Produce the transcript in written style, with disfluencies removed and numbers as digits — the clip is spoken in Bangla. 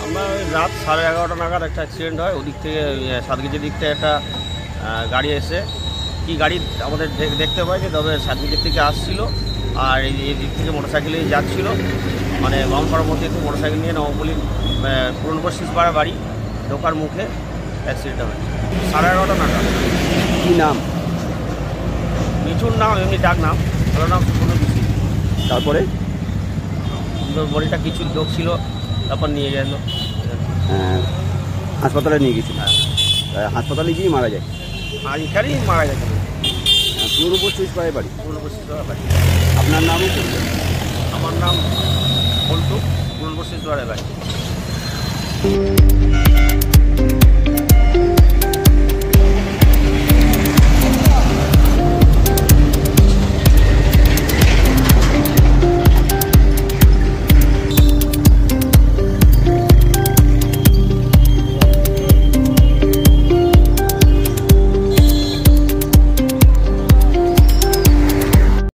আমরা ওই রাত 11:30 নাগাদ একটা অ্যাক্সিডেন্ট হয়। ওদিক থেকে সাতগিজের দিক থেকে একটা গাড়ি এসে কি গাড়ি আমাদের দেখতে পাই যে তবে সাতগিজের থেকে আসছিল, আর এই দিক থেকে মোটরসাইকেলে যাচ্ছিল, মানে বাম পাড়ার মধ্যে একটু মোটরসাইকেল নিয়ে নবপল্লী পুরনপুর শিশপাড়া বাড়ি ঢোকার মুখে অ্যাক্সিডেন্টটা হয় 11:30 নাগাদ। কী নাম? মিঠুন নাম, এমনি ডাক নাম, ভালো নাম কোনো কিছু। তারপরে বডিটা কিছু লোক ছিল, তারপর নিয়ে গেল হাসপাতালে নিয়ে গেছিল। হাসপাতালে গিয়ে মারা যায়। আর এখানেই মারা গেছে পুরনপুর শিশপাড়ায় বাড়ি। পুরনপুর শিশপাড়া বাড়ি। আপনার নামও? আমার নাম পল্টু, পুরনপুর শিশপাড়ায় বাড়ি।